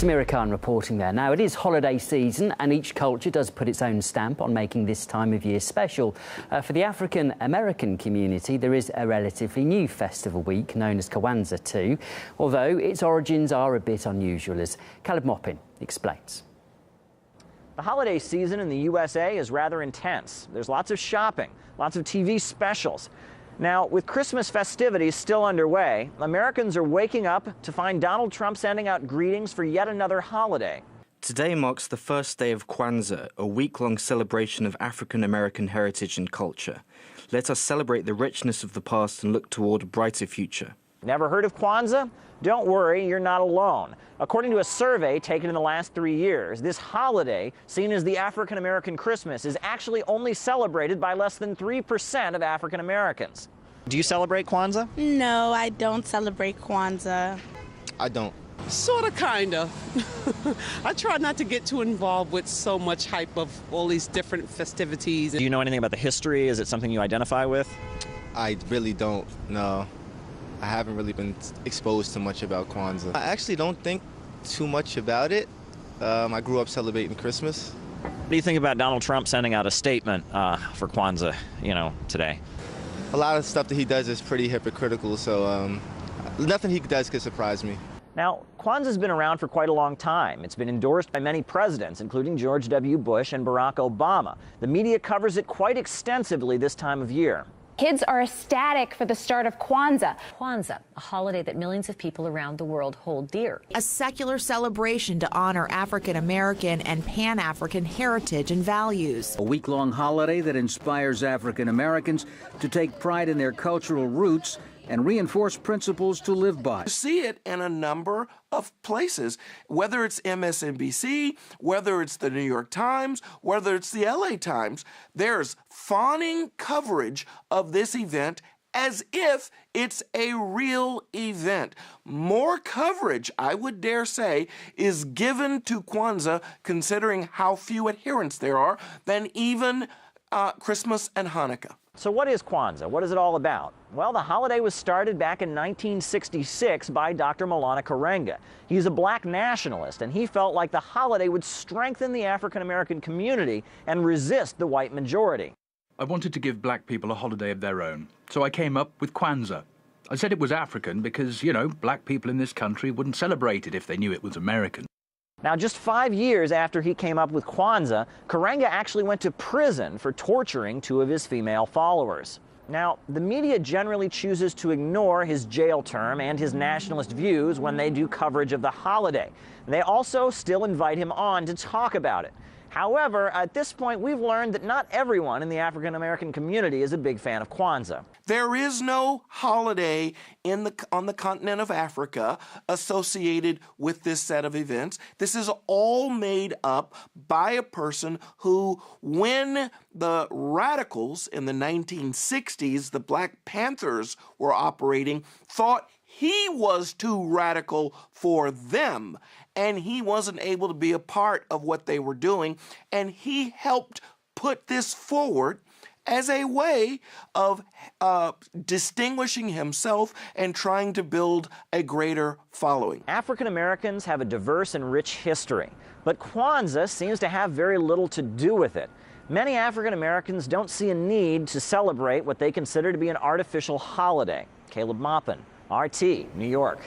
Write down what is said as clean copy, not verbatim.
Samira Khan reporting there. Now, it is holiday season and each culture does put its own stamp on making this time of year special. For the African American community, there is a relatively new festival week known as Kwanzaa too, although its origins are a bit unusual, as Maupin explains. The holiday season in the USA is rather intense. There's lots of shopping, lots of TV specials. Now, with Christmas festivities still underway, Americans are waking up to find Donald Trump sending out greetings for yet another holiday. Today marks the first day of Kwanzaa, a week-long celebration of African American heritage and culture. Let us celebrate the richness of the past and look toward a brighter future. Never heard of Kwanzaa? Don't worry, you're not alone. According to a survey taken in the last 3 years, this holiday, seen as the African American Christmas, is actually only celebrated by less than 3% of African Americans. Do you celebrate Kwanzaa? No, I don't celebrate Kwanzaa. I don't. Sort of, kind of. I try not to get too involved with so much hype of all these different festivities. Do you know anything about the history? Is it something you identify with? I really don't, no. I haven't really been exposed to much about Kwanzaa. I actually don't think too much about it. I grew up celebrating Christmas. What do you think about Donald Trump sending out a statement for Kwanzaa, today? A lot of stuff that he does is pretty hypocritical, so nothing he does could surprise me. Now, Kwanzaa's been around for quite a long time. It's been endorsed by many presidents, including George W. Bush and Barack Obama. The media covers it quite extensively this time of year. Kids are ecstatic for the start of Kwanzaa. Kwanzaa, a holiday that millions of people around the world hold dear. A secular celebration to honor African American and Pan-African heritage and values. A week-long holiday that inspires African Americans to take pride in their cultural roots and reinforce principles to live by. You see it in a number of places, whether it's MSNBC, whether it's the New York Times, whether it's the LA Times, there's fawning coverage of this event as if it's a real event. More coverage, I would dare say, is given to Kwanzaa, considering how few adherents there are, than even Christmas and Hanukkah. So what is Kwanzaa? What is it all about? Well, the holiday was started back in 1966 by Dr. Maulana Karenga. He's a black nationalist, and he felt like the holiday would strengthen the African American community and resist the white majority. I wanted to give black people a holiday of their own, so I came up with Kwanzaa. I said it was African because, black people in this country wouldn't celebrate it if they knew it was American. Now, just 5 years after he came up with Kwanzaa, Karenga actually went to prison for torturing 2 of his female followers. Now, the media generally chooses to ignore his jail term and his nationalist views when they do coverage of the holiday. They also still invite him on to talk about it. However, at this point, we've learned that not everyone in the African American community is a big fan of Kwanzaa. There is no holiday on the continent of Africa associated with this set of events. This is all made up by a person who, when the radicals in the 1960s, the Black Panthers were operating, thought he was too radical for them, and he wasn't able to be a part of what they were doing, and he helped put this forward as a way of distinguishing himself and trying to build a greater following. African Americans have a diverse and rich history, but Kwanzaa seems to have very little to do with it. Many African Americans don't see a need to celebrate what they consider to be an artificial holiday. Maupin, RT, New York.